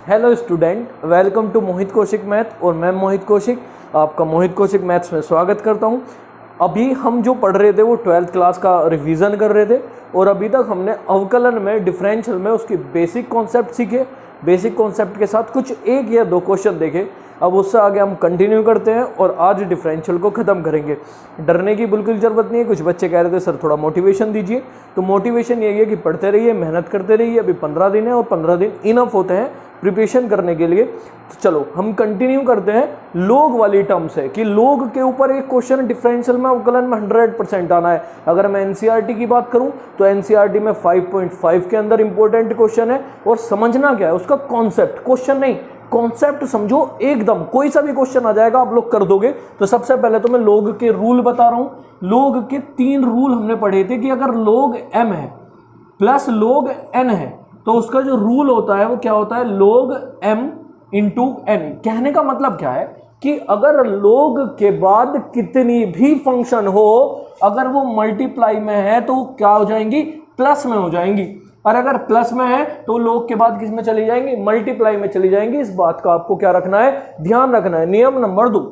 Hello student, welcome to Mohit Kaushik math. और मैं मोहित कौशिक आपका मोहित कौशिक मैथ्स में स्वागत करता हूं। अभी हम जो पढ़ रहे थे वो 12th क्लास का रिवीजन कर रहे थे और अभी तक हमने अवकलन में, डिफरेंशियल में उसकी बेसिक कॉन्सेप्ट सीखे। बेसिक कॉन्सेप्ट के साथ कुछ एक या दो क्वेश्चन देखे। अब उससे आगे हम कंटिन्यू करते हैं और आज डिफरेंशियल को ख़त्म करेंगे। डरने की बिल्कुल ज़रूरत नहीं है। कुछ बच्चे कह रहे थे सर थोड़ा मोटिवेशन दीजिए, तो मोटिवेशन यही है कि पढ़ते रहिए, मेहनत करते रहिए। अभी 15 दिन है और 15 दिन इनफ होते हैं प्रिपरेशन करने के लिए। तो चलो हम कंटिन्यू करते हैं लोग वाली टर्म से कि लोग के ऊपर एक क्वेश्चन डिफरेंशियल में, अवकलन में 100% आना है। अगर मैं एनसीईआरटी की बात करूं तो एनसीईआरटी में 5.5 के अंदर इंपॉर्टेंट क्वेश्चन है। और समझना क्या है उसका कॉन्सेप्ट, क्वेश्चन नहीं, कॉन्सेप्ट समझो एकदम। कोई सा भी क्वेश्चन आ जाएगा आप लोग कर दोगे। तो सबसे पहले तो मैं लोग के रूल बता रहा हूं। लोग के 3 रूल हमने पढ़े थे कि अगर लोग m है प्लस लोग n है तो उसका जो रूल होता है वो क्या होता है, लोग m इंटू n। कहने का मतलब क्या है कि अगर लोग के बाद कितनी भी फंक्शन हो, अगर वो मल्टीप्लाई में है तो क्या हो जाएंगी, प्लस में हो जाएंगी। और अगर प्लस में है तो लोग के बाद किस में चली जाएंगी, मल्टीप्लाई में चली जाएंगी। इस बात का आपको क्या रखना है, ध्यान रखना है। नियम नंबर 2,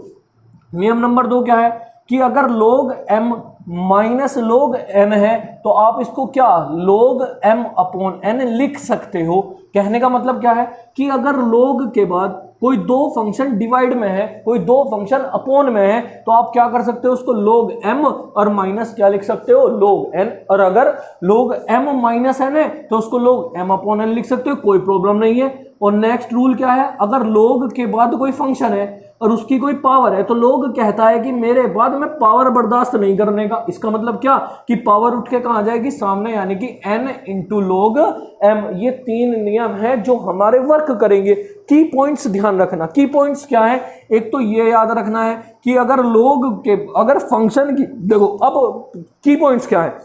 नियम नंबर 2 क्या है कि अगर लोग m माइनस लोग n है तो आप इसको क्या लोग m अपॉन n लिख सकते हो। कहने का मतलब क्या है कि अगर लोग के बाद कोई 2 फंक्शन डिवाइड में है, कोई 2 फंक्शन अपॉन में है, तो आप क्या कर सकते हो, उसको लोग m और माइनस क्या लिख सकते हो, लोग n। और अगर लोग m माइनस n है तो उसको लोग m अपॉन n लिख सकते हो, कोई प्रॉब्लम नहीं है। और नेक्स्ट रूल क्या है, अगर लोग के बाद कोई फंक्शन है और उसकी कोई पावर है तो लोग कहता है कि मेरे बाद में पावर बर्दाश्त नहीं करने का। इसका मतलब क्या कि पावर उठ के कहां जाएगी, सामने, यानी कि n इंटू लोग m। ये 3 नियम है जो हमारे वर्क करेंगे। की पॉइंट्स ध्यान रखना। की पॉइंट्स क्या है, एक तो ये याद रखना है कि अगर लोग के, अगर फंक्शन की, देखो अब की पॉइंट्स क्या है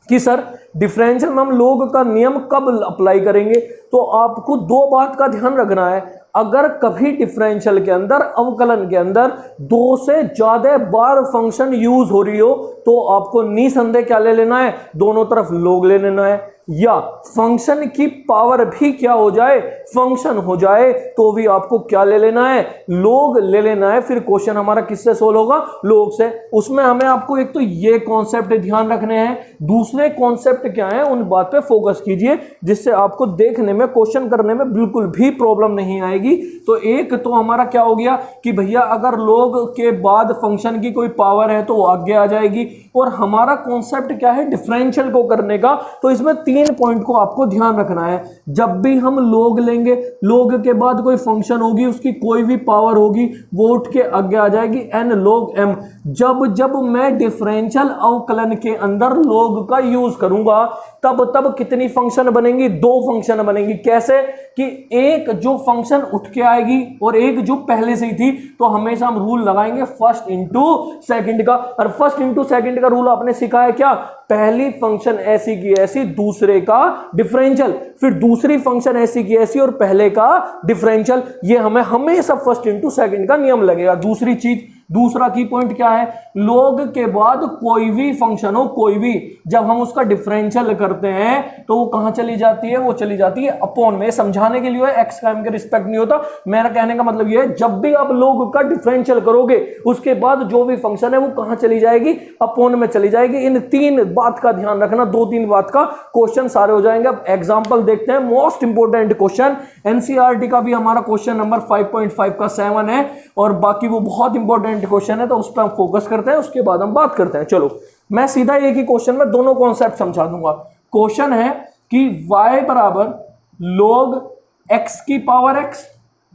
कि सर डिफरेंशियल में हम लोग का नियम कब अप्लाई करेंगे, तो आपको 2 बात का ध्यान रखना है। अगर कभी डिफरेंशियल के अंदर, अवकलन के अंदर 2 से ज्यादा बार फंक्शन यूज हो रही हो तो आपको निसंदेह क्या ले लेना है, दोनों तरफ लोग ले लेना है। या फंक्शन की पावर भी क्या हो जाए, फंक्शन हो जाए, तो भी आपको क्या ले लेना है, लोग ले लेना है। फिर क्वेश्चन हमारा किससे सोल्व होगा, लोग से। उसमें हमें आपको एक तो ये कॉन्सेप्ट ध्यान रखने हैं, दूसरे कॉन्सेप्ट क्या है उन बात पे फोकस कीजिए जिससे आपको देखने में, क्वेश्चन करने में बिल्कुल भी प्रॉब्लम नहीं आएगी। तो एक तो हमारा क्या हो गया कि भैया अगर लोग के बाद फंक्शन की कोई पावर है तो वो आगे आ जाएगी। और हमारा कॉन्सेप्ट क्या है, डिफरेंशियल को करने का। तो इसमें 3 पॉइंट को आपको ध्यान रखना है। जब भी हम लोग लेंगे, लोग के बाद कोई फंक्शन होगी, उसकी कोई भी पावर होगी, वो उठ के आगे आ जाएगी n लोग m। जब जब मैं डिफरेंशियल अवकलन के अंदर लोग का यूज करूंगा तब तब कितनी फंक्शन बनेंगी, 2 फंक्शन बनेंगी। कैसे कि एक जो फंक्शन उठ के आएगी और एक जो पहले से ही थी, तो हमेशा हम रूल लगाएंगे फर्स्ट इंटू सेकंड का। और फर्स्ट इंटू सेकंड का रूल आपने सीखा है क्या, पहली फंक्शन ऐसी की ऐसी, दूसरे का डिफरेंशियल, फिर दूसरी फंक्शन ऐसी की ऐसी और पहले का डिफरेंशियल। ये हमें हमेशा फर्स्ट इंटू सेकंड का नियम लगेगा। दूसरी चीज, दूसरा की पॉइंट क्या है, लोग के बाद कोई भी फंक्शन हो, कोई भी, जब हम उसका डिफरेंशियल करते हैं तो वो कहां चली जाती है, वो चली जाती है अपॉन में। समझाने के लिए एक्स का m के रिस्पेक्ट नहीं होता। मेरा कहने का मतलब ये है, जब भी आप लोग का डिफरेंशियल करोगे उसके बाद जो भी फंक्शन है वो कहां चली जाएगी, अपॉन में चली जाएगी। इन 3 बात का ध्यान रखना, 2-3 बात का क्वेश्चन सारे हो जाएंगे। अब एग्जांपल देखते हैं, मोस्ट इंपोर्टेंट क्वेश्चन। एनसीईआरटी का भी हमारा क्वेश्चन नंबर 5.5 का 7 है और बाकी वो बहुत इंपॉर्टेंट क्वेश्चन है, तो उस पर हम फोकस करते हैं, उसके बाद हम बात करते हैं। चलो मैं सीधा एक ही क्वेश्चन में दोनों कॉन्सेप्ट समझा दूंगा। क्वेश्चन है कि y बराबर log x की पावर x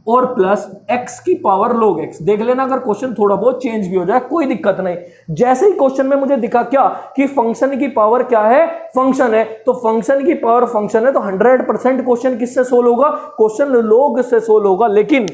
और प्लस x की पावर log x। देख लेना अगर क्वेश्चन थोड़ा बहुत चेंज भी हो जाए कोई दिक्कत नहीं। जैसे ही क्वेश्चन में मुझे दिखा क्या कि फंक्शन की पावर क्या है, फंक्शन है, तो फंक्शन की पावर फंक्शन है, तो 100% क्वेश्चन किससे सोल्व होगा, क्वेश्चन log से सोल्व होगा। लेकिन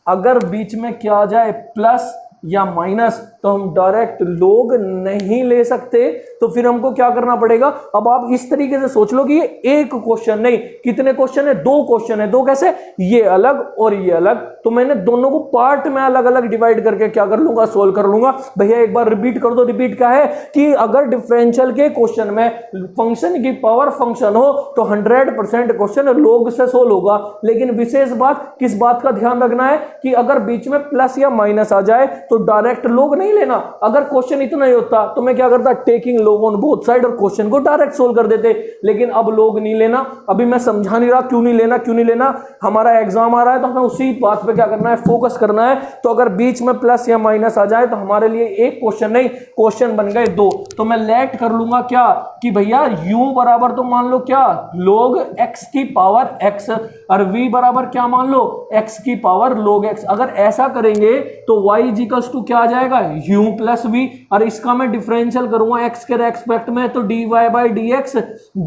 अगर बीच में क्या आ जाए, प्लस या माइनस, तो हम डायरेक्ट लोग नहीं ले सकते, तो फिर हमको क्या करना पड़ेगा। अब आप इस तरीके से सोच लो कि ये एक क्वेश्चन नहीं, कितने क्वेश्चन है, 2 क्वेश्चन है। 2 कैसे, ये अलग और ये अलग, तो मैंने दोनों को पार्ट में अलग अलग डिवाइड करके क्या कर लूंगा, सोल्व कर लूंगा। भैया एक बार रिपीट कर दो। रिपीट क्या है कि अगर डिफरेंशियल के क्वेश्चन में फंक्शन की पावर फंक्शन हो तो 100% क्वेश्चन लोग से सोल्व होगा। लेकिन विशेष बात, किस बात का ध्यान रखना है कि अगर बीच में प्लस या माइनस आ जाए तो डायरेक्ट लोग नहीं लेना। अगर क्वेश्चन इतना ही होता तो मैं क्या करता, टेकिंग लोग ऑन बोथ साइड और क्वेश्चन को डायरेक्ट सोल्व कर देते। लेकिन अब लोग नहीं लेना। अभी मैं समझा नहीं रहा क्यों नहीं लेना, क्यों नहीं लेना, हमारा एग्जाम आ रहा है तो हमें उसी बात पे क्या करना है, फोकस करना है। तो अगर बीच में प्लस या माइनस आ जाए तो हमारे लिए एक क्वेश्चन नहीं, क्वेश्चन बन गए 2। तो मैं लेट कर लूंगा क्या कि भैया u बराबर तो मान लो क्या, लोग x की पावर x, और v बराबर क्या मान लो, x की पावर लोग x। अगर ऐसा करेंगे तो y इक्वल्स टू क्या आ जाएगा, u प्लस v, और इसका मैं डिफरेंशियल करूंगा x के रेस्पेक्ट में तो dy by d x,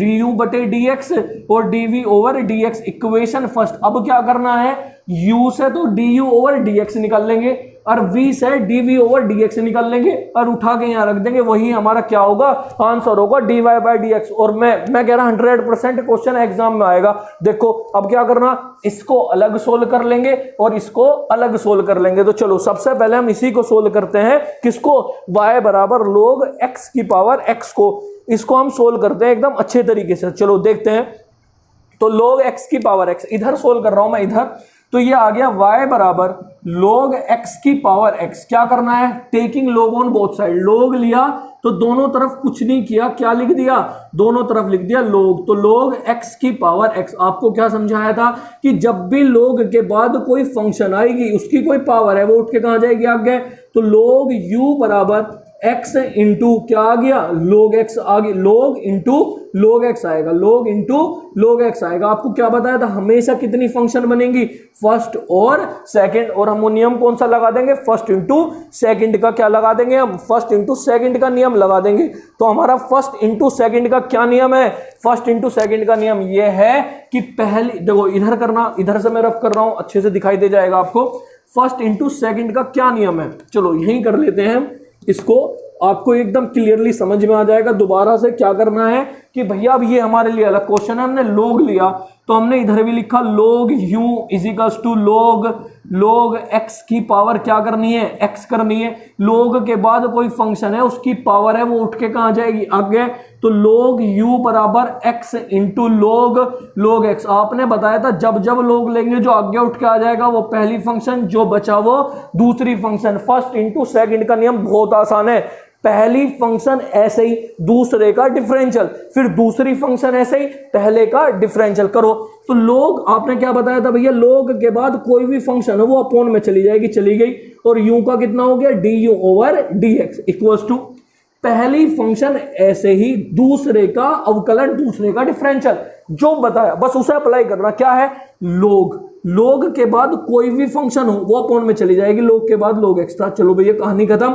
du बटे dx और dv over dx। Equation first. अब क्या करना है, u से तो du ओवर dx निकाल लेंगे और v से dv ओवर dx निकाल लेंगे और उठा के यहां रख देंगे। वही हमारा क्या होगा, आंसर होगा dy बाई dx। और मैं कह रहा 100% क्वेश्चन एग्जाम में आएगा। देखो अब क्या करना, इसको अलग सोल्व कर लेंगे और इसको अलग सोल्व कर लेंगे। तो चलो सबसे पहले हम इसी को सोल्व करते हैं, किसको, y बराबर लोग x की पावर x को, इसको हम सोल्व करते हैं एकदम अच्छे तरीके से। चलो देखते हैं। तो लोग x की पावर x, इधर सोल्व कर रहा हूं मैं इधर, तो ये आ गया y बराबर लोग x की पावर x। क्या करना है, टेकिंग लोग ऑन बोथ साइड, लोग लिया तो दोनों तरफ कुछ नहीं किया, क्या लिख दिया, दोनों तरफ लिख दिया लोग। तो लोग x की पावर x। आपको क्या समझाया था कि जब भी लोग के बाद कोई फंक्शन आएगी, उसकी कोई पावर है, वो उठ के कहां जाएगी, आगे। तो लोग u बराबर x इंटू क्या आ गया, लोग x आ गया, लोग इंटू लोग x आएगा, लोग इंटू लोग x आएगा। आपको क्या बताया था, हमेशा कितनी फंक्शन बनेंगी, फर्स्ट और सेकंड। और हम वो नियम कौन सा लगा देंगे, फर्स्ट इंटू सेकंड का क्या लगा देंगे, हम फर्स्ट इंटू सेकंड का नियम लगा देंगे। तो हमारा फर्स्ट इंटू सेकंड का क्या नियम है, फर्स्ट इंटू सेकंड का नियम ये है कि पहली, देखो इधर करना, इधर से मैं रफ कर रहा हूं, अच्छे से दिखाई दे जाएगा आपको। फर्स्ट इंटू सेकंड का क्या नियम है, चलो यही कर लेते हैं इसको, आपको एकदम क्लियरली समझ में आ जाएगा। दोबारा से क्या करना है कि भैया अब ये हमारे लिए अलग क्वेश्चन है, हमने लोग लिया तो हमने इधर भी लिखा लोग u इजिकल्स टू लोग x की पावर क्या करनी है, x करनी है। लोग के बाद कोई फंक्शन है, उसकी पावर है, वो उठ के कहां जाएगी, आगे। तो लोग u बराबर x इंटू लोग x। आपने बताया था जब जब लोग लेंगे जो आगे उठ के आ जाएगा वो पहली फंक्शन, जो बचा वो दूसरी फंक्शन। फर्स्ट इंटू सेकंड का नियम बहुत आसान है, पहली फंक्शन ऐसे ही दूसरे का डिफरेंशियल, फिर दूसरी फंक्शन ऐसे ही पहले का डिफरेंशियल करो। तो लोग आपने क्या बताया था भैया, लोग के बाद कोई भी फंक्शन है वो अपोन में चली जाएगी, चली गई। और u का कितना हो गया, du over dx equals to पहली फंक्शन ऐसे ही दूसरे का अवकलन, दूसरे का डिफरेंशियल, जो बताया बस उसे अप्लाई करना। क्या है, लोग के बाद कोई भी फंक्शन हो वो अपोन में चली जाएगी, लोग के बाद लोग एक्स्ट्रा। चलो भैया कहानी खत्म।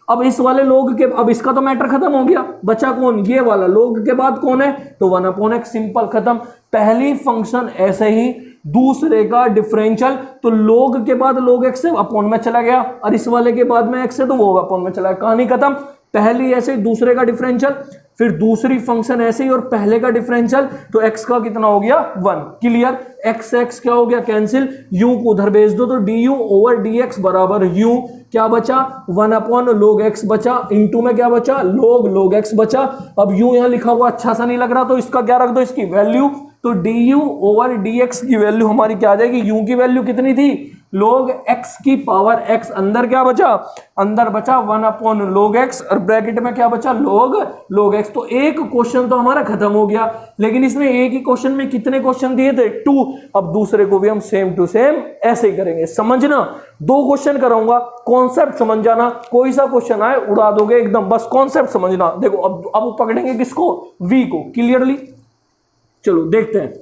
अब इस वाले लोग के, अब इसका तो मैटर खत्म हो गया, बचा कौन, ये वाला लोग के बाद कौन है, तो 1/x, सिंपल खत्म। पहली फंक्शन ऐसे ही दूसरे का डिफरेंशियल, तो लोग के बाद लोग x से अपोन में चला गया, और इस वाले के बाद में x से तो वो अपोन में चला गया, कहानी खत्म। पहली ऐसे ही दूसरे का डिफरेंशियल, फिर दूसरी फंक्शन ऐसे ही और पहले का डिफरेंशियल, तो x का कितना हो गया 1। क्लियर, x क्या हो गया कैंसिल, u को उधर भेज दो तो du ओवर dx बराबर u, क्या बचा 1/log x बचा, इंटू में क्या बचा log x बचा। अब u यहां लिखा हुआ अच्छा सा नहीं लग रहा तो इसका क्या रख दो, इसकी वैल्यू। तो du ओवर dx की वैल्यू हमारी क्या आ जाएगी, u की वैल्यू कितनी थी, log x की पावर x, अंदर क्या बचा, अंदर बचा 1/log x और ब्रैकेट में क्या बचा log x। तो एक क्वेश्चन तो हमारा खत्म हो गया, लेकिन इसने एक ही क्वेश्चन में कितने क्वेश्चन दिए थे, 2। अब दूसरे को भी हम सेम टू सेम ऐसे ही करेंगे। समझना, 2 क्वेश्चन कराऊंगा, कॉन्सेप्ट समझ जाना, कोई सा क्वेश्चन आए उड़ा दोगे एकदम, बस कॉन्सेप्ट समझना। देखो अब पकड़ेंगे किसको, v को, क्लियरली। चलो देखते हैं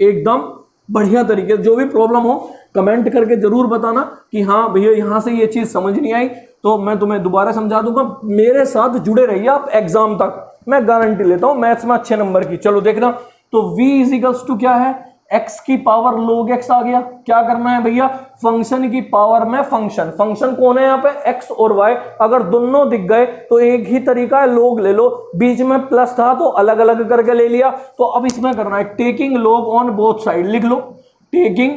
एकदम बढ़िया तरीके से। जो भी प्रॉब्लम हो कमेंट करके जरूर बताना कि हाँ भैया यहां से ये चीज समझ नहीं आई, तो मैं तुम्हें दोबारा समझा दूंगा। मेरे साथ जुड़े रहिए आप एग्जाम तक, मैं गारंटी लेता हूं मैथ्स में अच्छे नंबर की। चलो देखना, तो v इजिकल्स टू क्या है, एक्स की पावर log x आ गया। क्या करना है भैया, फंक्शन की पावर में फंक्शन, फंक्शन कौन है यहाँ पे x और y, अगर दोनों दिख गए तो एक ही तरीका है, log ले लो, बीच में प्लस था तो अलग अलग करके ले लिया। तो अब इसमें करना है taking log on both side, लिख लो taking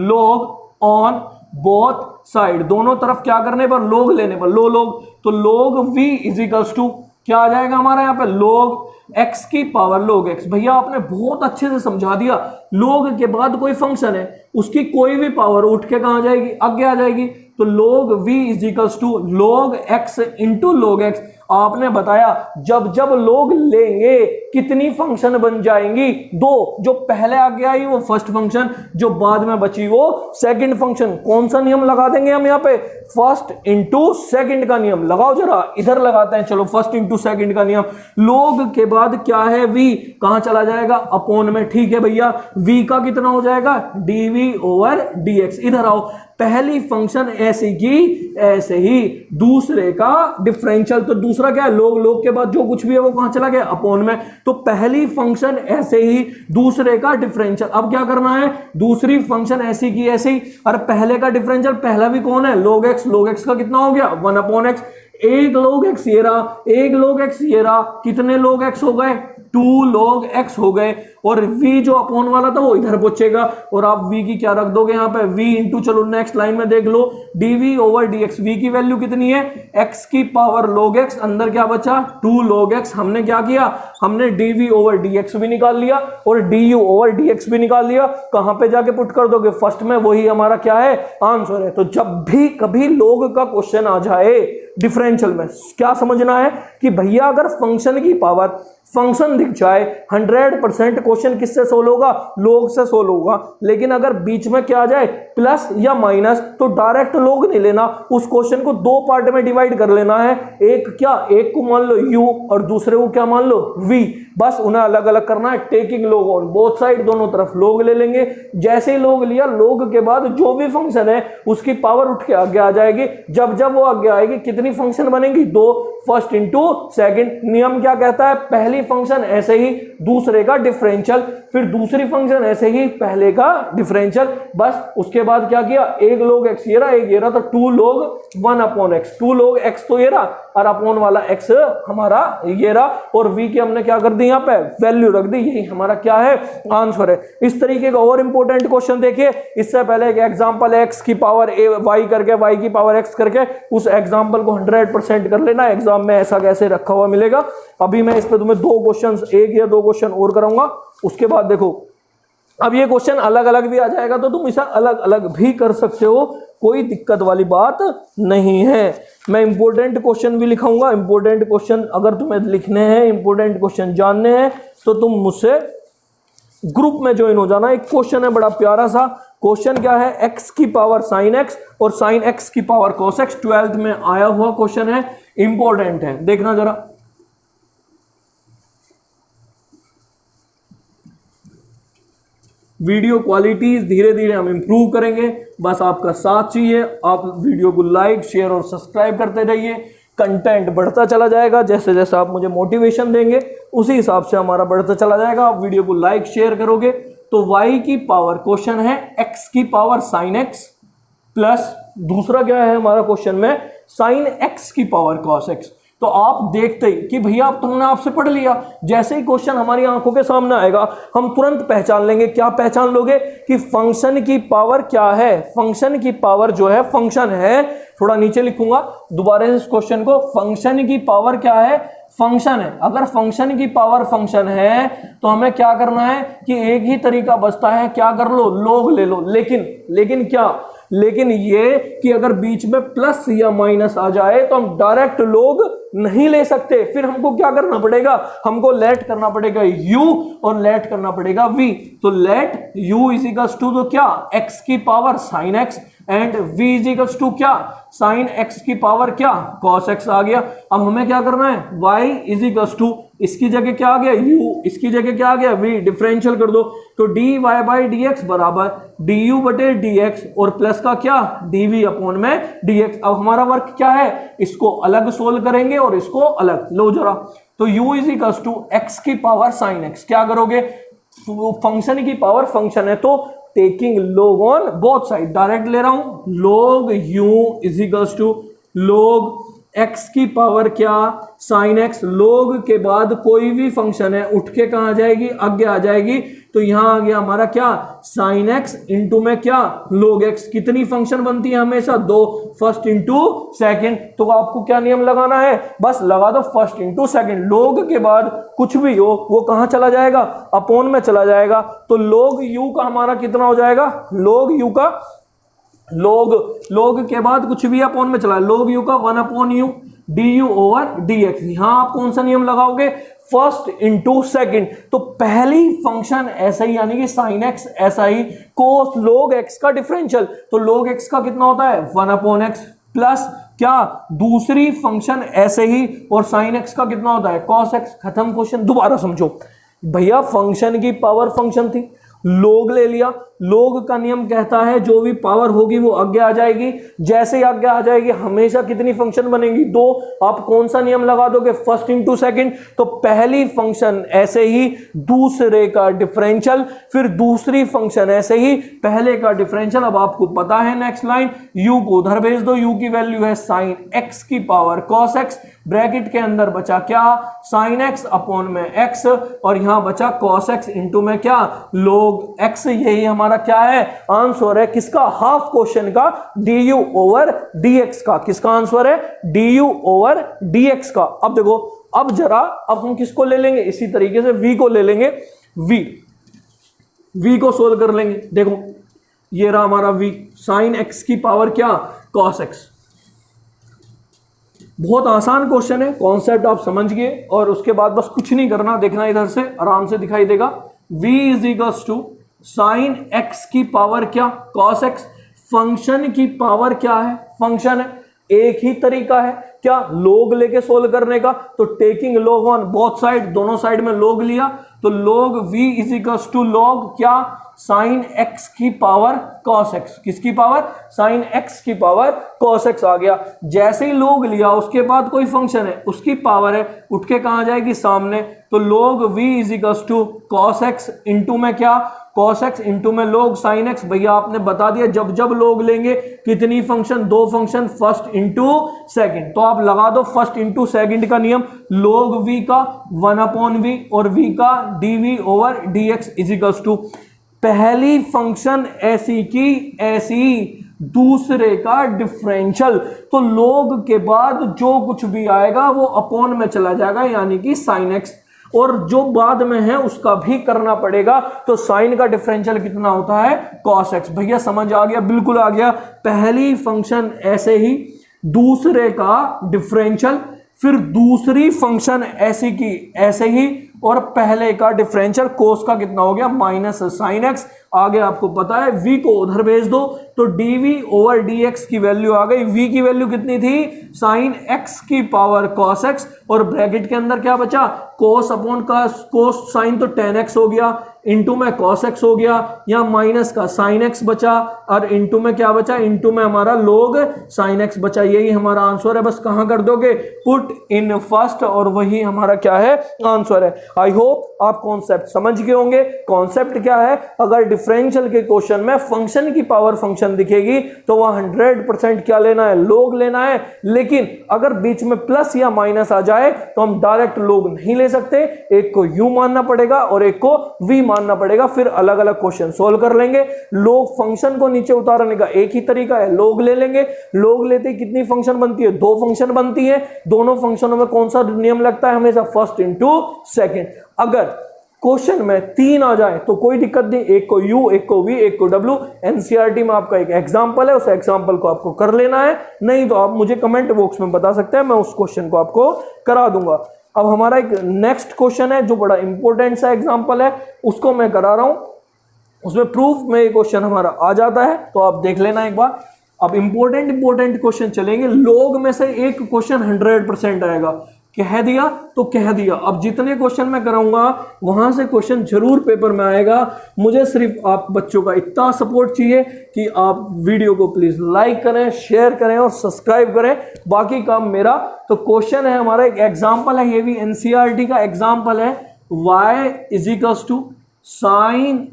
log on both side, दोनों तरफ क्या करने पर, log लेने पर, लो log, तो log v is equals to क्या आ जाएगा हमारा यहाँ पे, log x की पावर log x। भैया आपने बहुत अच्छे से समझा दिया, log के बाद कोई फंक्शन है उसकी कोई भी पावर उठ के कहां जाएगी, आगे आ जाएगी। तो log v is equals to log x into log x। आपने बताया जब जब log लेंगे कितनी फंक्शन बन जाएंगी, दो, जो पहले आगे आई वो फर्स्ट फंक्शन, जो बाद में बची वो सेकंड फंक्शन। कौन सा नियम लगा देंगे हम यहाँ पे, फर्स्ट इंटू सेकंड का नियम लगाओ, जरा इधर लगाते हैं, चलो फर्स्ट इंटू सेकंड का नियम। log के बाद क्या है, v कहां चला जाएगा, अपॉन में, ठीक है भैया, v का कितना हो जाएगा, dv ओवर dx। इधर आओ, पहली फंक्शन ऐसे की ऐसे ही, दूसरे का डिफरेंशियल, तो दूसरा क्या है, log, log के बाद जो कुछ भी है वो कहां चला गया, अपॉन में। तो पहली फंक्शन ऐसे ही, दूसरे का डिफरेंशियल। अब क्या करना है, दूसरी फंक्शन ऐसी की ऐसे ही, और पहले का डिफरेंशियल, पहला भी कौन है, log x, log x का कितना हो गया, 1 अपॉन x। एक log x ये रहा, एक log x ये रहा, कितने log x हो गए, 2 log x हो गए, और v जो अपॉन वाला था वो इधर पहुंचेगा, और आप v की क्या रख दोगे यहाँ पे, v इंटू, चलो नेक्स्ट लाइन में देख लो, dv ओवर dx। v की वैल्यू कितनी है, x की पावर log x, अंदर क्या बचा, 2 log x। हमने क्या किया, हमने dv ओवर dx भी निकाल लिया और du ओवर dx भी निकाल लिया। कहां पे जाके पुट कर दोगे, फर्स्ट में, वही हमारा क्या है, आंसर है। तो जब भी कभी log का क्वेश्चन आ जाए डिफरेंशियल में, क्या समझना है कि भैया अगर फंक्शन की पावर, फंक्शन दिख जाए, 100% क्वेश्चन किससे सोल्व होगा, log से सोल्व होगा। लेकिन अगर बीच में क्या आ जाए, प्लस या माइनस, तो डायरेक्ट log नहीं लेना, उस क्वेश्चन को दो पार्ट में डिवाइड कर लेना है। एक क्या, एक को मान लो u और दूसरे को क्या मान लो v, बस उन्हें अलग अलग करना है। Taking log on both side, दोनों तरफ log ले लेंगे। जैसे ही log लिया, log के बाद जो भी फंक्शन है उसकी पावर उठ के आगे आ जाएगी। जब जब वो आगे आएगी कितनी फंक्शन बनेगी, दो, फर्स्ट इंटू सेकंड। नियम क्या कहता है, पहली फंक्शन ऐसे ही, दूसरे का डिफरेंशियल, फिर दूसरी फंक्शन ऐसे ही, पहले का डिफरेंशियल, बस उसके बाद क्या किया, एक log x ये रहा, एक ये रहा, तो 2 log 1 upon x, 2 log x तो ये रहा, और अपॉन वाला x हमारा ये रहा, और v की हमने क्या कर दी, यहाँ पे वैल्यू रख दी, यही हमारा क्या है, आंसर है। इस तरीके का और इंपॉर्टेंट क्वेश्चन देखिए, इससे पहले एक एग्जांपल है, x की पावर y करके, y की पावर x करके, उस एग्जांपल को 100% कर लेना, एग्जाम में ऐसा कैसे रखा हुआ मिलेगा। अभी मैं इस पे तुम्हें दो क्वेश्चन, एक या दो क्वेश्चन और कराऊंगा, उसके बाद देखो अब ये क्वेश्चन अलग अलग भी आ जाएगा, तो तुम इसे अलग अलग भी कर सकते हो, कोई दिक्कत वाली बात नहीं है। मैं इंपॉर्टेंट क्वेश्चन भी लिखाऊंगा। इंपॉर्टेंट क्वेश्चन अगर तुम्हें लिखने हैं, इंपॉर्टेंट क्वेश्चन जानने हैं, तो तुम मुझसे ग्रुप में ज्वाइन हो जाना। एक क्वेश्चन है बड़ा प्यारा सा, क्वेश्चन क्या है, x की पावर sin x और sin x की पावर cos x, 12th में आया हुआ क्वेश्चन है, इंपॉर्टेंट है, देखना जरा। वीडियो क्वालिटी धीरे धीरे हम इंप्रूव करेंगे, बस आपका साथ चाहिए। आप वीडियो को लाइक, शेयर और सब्सक्राइब करते रहिए, कंटेंट बढ़ता चला जाएगा। जैसे जैसे आप मुझे मोटिवेशन देंगे उसी हिसाब से हमारा बढ़ता चला जाएगा। आप वीडियो को लाइक शेयर करोगे तो y की पावर, क्वेश्चन है x की पावर sin x प्लस दूसरा क्या है हमारा क्वेश्चन में, sin x की पावर cos x। तो आप देखते ही कि भैया अब तुमने आपसे पढ़ लिया, जैसे ही क्वेश्चन हमारी आंखों के सामने आएगा हम तुरंत पहचान लेंगे। क्या पहचान लोगे कि फंक्शन की पावर क्या है, फंक्शन की पावर जो है, फंक्शन है, थोड़ा नीचे लिखूंगा दोबारा इस क्वेश्चन को, फंक्शन की पावर क्या है, फंक्शन है। अगर फंक्शन की पावर फंक्शन है तो हमें क्या करना है कि एक ही तरीका बचता है, क्या कर लो, log ले लो। लेकिन क्या, लेकिन ये कि अगर बीच में प्लस या माइनस आ जाए तो हम डायरेक्ट log नहीं ले सकते, फिर हमको क्या करना पड़ेगा, हमको लेट करना पड़ेगा u और लेट करना पड़ेगा v। तो let u is equals to, तो क्या, x की power sin x and v is equals to क्या, sin x की पावर क्या, cos x आ गया। अब हमें क्या करना है, y इज इक्वल्स टू, इसकी जगह क्या आ गया u, इसकी जगह क्या आ गया v, डिफरेंशियल कर दो। तो dy बाई dx बराबर du बटे dx और प्लस का क्या, dv अपॉन में dx। अब हमारा वर्क क्या है, इसको अलग सोल्व करेंगे और इसको अलग, लो जरा। तो u is equals to x की पावर sin x, क्या करोगे, फंक्शन की पावर फंक्शन है तो taking log on both side, direct ले रहा हूं log u is equals to log x की पावर क्या sin x। log के बाद कोई भी फंक्शन है उठ के कहां जाएगी, आगे आ जाएगी, तो यहां आ गया हमारा क्या sin x इंटू में क्या log x। कितनी फंक्शन बनती है हमेशा, दो, फर्स्ट इंटू सेकेंड। तो आपको क्या नियम लगाना है, बस लगा दो फर्स्ट इंटू सेकेंड। log के बाद कुछ भी हो वो कहां चला जाएगा, अपॉन में चला जाएगा। तो log u का हमारा कितना हो जाएगा, log u का log के बाद कुछ भी अपॉन में चला, log u का 1 upon you du over dx। यहां आप कौन सा नियम लगाओगे, फर्स्ट इंटू सेकेंड। तो पहली फंक्शन ऐसा ही यानी कि sin x, ऐसा ही cos log x का डिफरेंशियल, तो log x का कितना होता है 1 अपॉन x प्लस क्या दूसरी फंक्शन ऐसे ही, और sin x का कितना होता है cos x। खत्म क्वेश्चन। दोबारा समझो भैया, फंक्शन की पावर फंक्शन थी, log ले लिया, log का नियम कहता है जो भी पावर होगी वो आगे आ जाएगी। जैसे ही आगे आ जाएगी हमेशा कितनी फंक्शन बनेगी, दो। आप कौन सा नियम लगा दोगे, फर्स्ट इंटू सेकेंड। तो पहली फंक्शन ऐसे ही दूसरे का डिफरेंशियल, फिर दूसरी फंक्शन ऐसे ही पहले का डिफरेंशियल। अब आपको पता है नेक्स्ट लाइन, u को उधर भेज दो, u की वैल्यू है sin x की पावर cos x, ब्रैकेट के अंदर बचा क्या sin x अपॉन में x, और यहां बचा cos x इंटू में क्या log x। यही हमारा क्या है आंसर है किसका, हाफ क्वेश्चन का du ओवर dx का। किसका आंसर है, du ओवर dx का। अब देखो, अब जरा अब हम किसको ले लेंगे, इसी तरीके से v को ले लेंगे, v को सोल्व कर लेंगे। देखो ये रहा हमारा v, sin x की पावर क्या cos x। बहुत आसान क्वेश्चन है, कॉन्सेप्ट आप समझ गए, और उसके बाद बस कुछ नहीं करना, देखना इधर से आराम से दिखाई देगा। v is equals to sine x की पावर क्या cos x। फंक्शन की पावर क्या है, फंक्शन है, एक ही तरीका है क्या log लेके सोल्व करने का, तो taking log on both side, दोनों साइड में log लिया, तो log v is equals to log क्या sin x की पावर cos x। किसकी पावर, sin x की पावर cos x आ गया। जैसे ही log लिया उसके बाद कोई फंक्शन है उसकी पावर है, उठ के कहां जाएगी सामने, तो log v is equals to cos x into में क्या cos x इंटू में log sin x। भैया आपने बता दिया जब जब log लेंगे कितनी फंक्शन, दो फंक्शन, फर्स्ट इंटू सेकेंड। तो आप लगा दो फर्स्ट इंटू सेकेंड का नियम, log v का 1 अपॉन v और v का dv over dx is equals to पहली फंक्शन ऐसी की ऐसी, दूसरे का डिफरेंशियल। तो log के बाद जो कुछ भी आएगा वो अपॉन में चला जाएगा यानी कि sin x, और जो बाद में है उसका भी करना पड़ेगा। तो साइन का डिफरेंशियल कितना होता है cos x। भैया समझ आ गया, बिल्कुल आ गया। पहली फंक्शन ऐसे ही, दूसरे का डिफरेंशियल, फिर दूसरी फंक्शन ऐसी की ऐसे ही, और पहले का डिफरेंशियल cos का कितना हो गया माइनस sin x। आगे आपको पता है v को उधर भेज दो तो dv ओवर dx की वैल्यू आ गई। v की वैल्यू कितनी थी sin x की पावर cos x, और ब्रैकेट के अंदर क्या बचा cos अपॉन का cos sin तो tan x हो गया, इंटू में cos x हो गया, यहाँ माइनस का sin x बचा, और इंटू में क्या बचा, इंटू में हमारा log sin x बचा। यही हमारा आंसर है। बस कहां कर दोगे, पुट इन फर्स्ट, और वही हमारा क्या है आंसर है। आई होप आप कॉन्सेप्ट समझ गए होंगे। कॉन्सेप्ट क्या है, अगर डिफरेंशियल के क्वेश्चन में फंक्शन की पावर फंक्शन दिखेगी तो वह 100% क्या लेना है, log लेना है। लेकिन अगर बीच में प्लस या माइनस आ जाए तो हम डायरेक्ट log नहीं ले सकते, एक को u मानना पड़ेगा और एक को v मानना पड़ेगा, फिर अलग अलग क्वेश्चन सोल्व कर लेंगे। log फंक्शन को नीचे उतारने का एक ही तरीका है, log ले लेंगे। log लेते ही कितनी फंक्शन बनती है, दो फंक्शन बनती है। दोनों फंक्शनों में कौन सा नियम लगता है, हमेशा फर्स्ट इंटू सेकेंड। अगर क्वेश्चन में तीन आ जाए तो कोई दिक्कत नहीं, एक को u, एक को v, एक को w। एनसीईआरटी में आपका एक एग्जांपल है, उस एग्जांपल को आपको कर लेना है, नहीं तो आप मुझे कमेंट बॉक्स में बता सकते हैं, मैं उस क्वेश्चन को आपको करा दूंगा। अब हमारा एक नेक्स्ट क्वेश्चन है जो बड़ा इंपॉर्टेंट सा एग्जांपल है, उसको मैं करा रहा हूं। उसमें प्रूफ में ये क्वेश्चन हमारा आ जाता है, तो आप देख लेना एक बार। अब इंपॉर्टेंट क्वेश्चन चलेंगे, log में से एक क्वेश्चन 100% आएगा, कह दिया तो कह दिया। अब जितने क्वेश्चन मैं कराऊंगा वहां से क्वेश्चन जरूर पेपर में आएगा। मुझे सिर्फ आप बच्चों का इतना सपोर्ट चाहिए कि आप वीडियो को प्लीज लाइक करें, शेयर करें और सब्सक्राइब करें, बाकी काम मेरा। तो क्वेश्चन है हमारा, एक एग्जाम्पल है, ये भी एनसीईआरटी का एग्जाम्पल है। y is equals to sine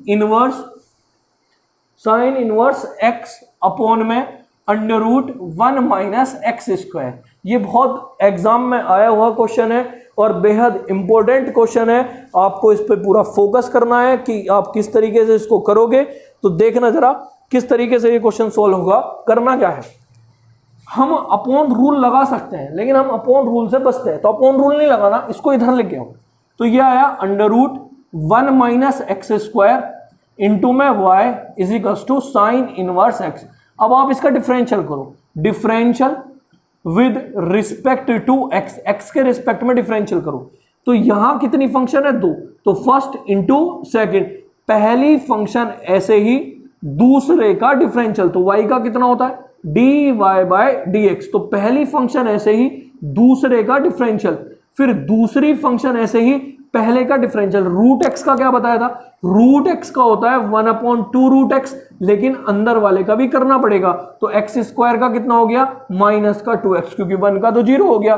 inverse x upon में under root 1 minus x square. ये बहुत एग्जाम में आया हुआ क्वेश्चन है और बेहद इंपॉर्टेंट क्वेश्चन है। आपको इस पे पूरा फोकस करना है कि आप किस तरीके से इसको करोगे। तो देखना जरा किस तरीके से ये क्वेश्चन सॉल्व होगा। करना क्या है, हम अपॉन रूल लगा सकते हैं लेकिन हम अपॉन रूल से बचते हैं, तो अपॉन रूल नहीं लगाना, इसको इधर लेके आओ। तो ये आया under root 1 minus x square into में y is equals to sine inverse x. अब आप इसका डिफरेंशियल करो, differential with respect to x, x के रिस्पेक्ट में डिफरेंशियल करो। तो यहां कितनी फंक्शन है, 2, तो फर्स्ट इंटू सेकेंड, पहली फंक्शन ऐसे ही दूसरे का डिफरेंशियल, तो y का कितना होता है dy बाय dx, तो पहली फंक्शन ऐसे ही दूसरे का डिफरेंशियल, फिर दूसरी फंक्शन ऐसे ही पहले का डिफरेंशियल। रूट एक्स का क्या बताया था, रूट एक्स का होता है 1/2 रूट एक्स, लेकिन अंदर वाले का भी करना पड़ेगा। तो एक्स स्क्वायर का कितना हो गया माइनस का 2x, क्योंकि 1 का तो 0 हो गया।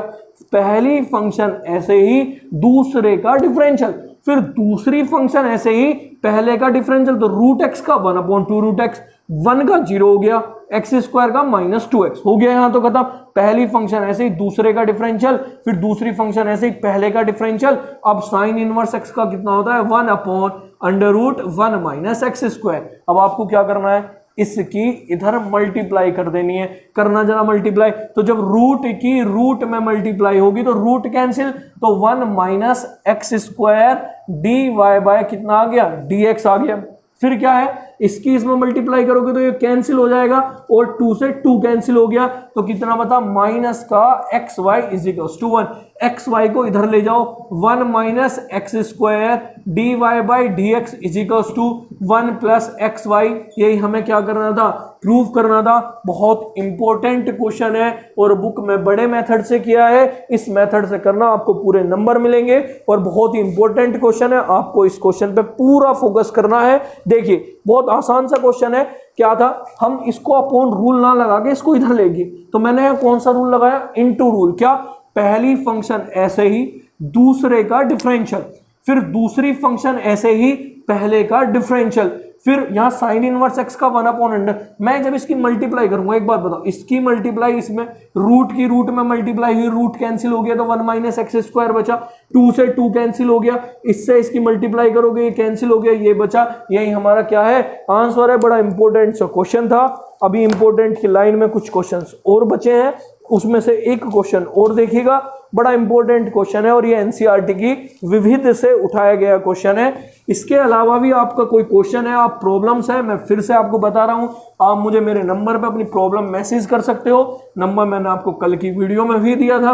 पहली फंक्शन ऐसे ही दूसरे का डिफरेंशियल, फिर दूसरी फंक्शन ऐसे ही पहले का डिफरेंशियल, तो रूट एक्स का 1/2 रूट एक्स, 1 का 0 हो गया, एक्स स्क्वायर का -2x हो गया। यहां तो खत्म। पहली फंक्शन ऐसे ही दूसरे का डिफरेंशियल, फिर दूसरी फंक्शन ऐसे ही पहले का डिफरेंशियल। अब साइन इनवर्स एक्स का कितना होता है 1/√1 माइनस एक्स स्क्वायर। अब आपको क्या करना है, इसकी इधर मल्टीप्लाई कर देनी है। करना जरा मल्टीप्लाई, तो जब रूट की रूट में मल्टीप्लाई होगी तो रूट कैंसिल, तो 1 minus x square d y by कितना आ गया dx आ गया। फिर क्या है, इसकी इसमें मल्टीप्लाई करोगे तो ये कैंसिल हो जाएगा और 2 से 2 कैंसिल हो गया, तो कितना बता माइनस का x y is equals to 1। X y को इधर ले जाओ, 1 minus x square d y by d x is equals to 1 plus x y. यही हमें क्या करना था, प्रूव करना था। बहुत इंपॉर्टेंट क्वेश्चन है और बुक में बड़े मेथड से किया है। इस मेथड से करना आपको पूरे नंबर मिलेंगे और बहुत ही इंपॉर्टेंट क्वेश्चन है। आपको इस क्वेश्चन पे पूरा फोकस करना है। देखिए बहुत आसान सा क्वेश्चन है। क्या था, हम इसको अपॉन रूल ना लगा के इसको इधर लेंगे, तो मैंने कौन सा रूल लगाया, इनटू रूल। क्या, पहली फंक्शन ऐसे ही दूसरे का डिफरेंशियल, फिर दूसरी फंक्शन ऐसे ही पहले का डिफरेंशियल, फिर यहां साइन इनवर्स एक्स का 1/अंडर। मैं जब इसकी मल्टीप्लाई करूंगा, एक बात बताओ, इसकी मल्टीप्लाई इसमें रूट की रूट में मल्टीप्लाई हुई, रूट कैंसिल हो गया तो 1 माइनस एक्स स्क्वायर बचा, 2 से 2 कैंसिल हो गया, इससे इसकी मल्टीप्लाई करोगे ये कैंसिल हो गया, ये बचा। यही हमारा क्या है, आंसर है। बड़ा इंपॉर्टेंट सा क्वेश्चन था। अभी इंपॉर्टेंट की लाइन में कुछ क्वेश्चंस और बचे हैं, उसमें से एक क्वेश्चन और देखिएगा। बड़ा इंपॉर्टेंट क्वेश्चन है और ये एनसीईआरटी की विविध से उठाया गया क्वेश्चन है। इसके अलावा भी आपका कोई क्वेश्चन है, आप प्रॉब्लम्स है, मैं फिर से आपको बता रहा हूं, आप मुझे मेरे नंबर पे अपनी प्रॉब्लम मैसेज कर सकते हो। नंबर मैंने आपको कल की वीडियो में भी दिया था।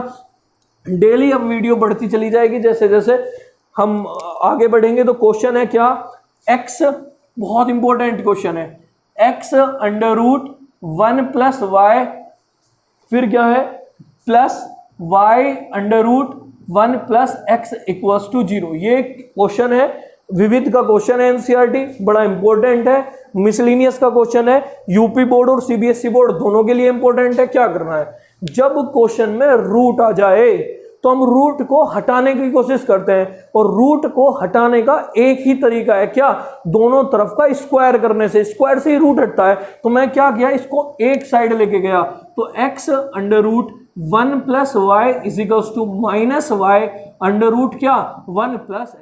डेली अब वीडियो बढ़ती चली जाएगी जैसे जैसे हम आगे बढ़ेंगे। तो क्वेश्चन है क्या, एक्स, बहुत इंपॉर्टेंट क्वेश्चन है, एक्स √1 प्लस वाई, फिर क्या है plus y √1 plus x equals to 0। ये क्वेश्चन है, विविध का क्वेश्चन है, एनसीईआरटी बड़ा इंपॉर्टेंट है। मिसलिनियस का क्वेश्चन है, यूपी बोर्ड और सीबीएसई बोर्ड दोनों के लिए इंपॉर्टेंट है। क्या करना है, जब क्वेश्चन में रूट आ जाए तो हम रूट को हटाने की कोशिश करते हैं, और रूट को हटाने का एक ही तरीका है, क्या, दोनों तरफ का स्क्वायर करने से। स्क्वायर से ही रूट हटता है। तो मैं क्या किया, इसको एक साइड लेके गया, तो x √1 plus y is equals to minus y under root क्या 1 प्लस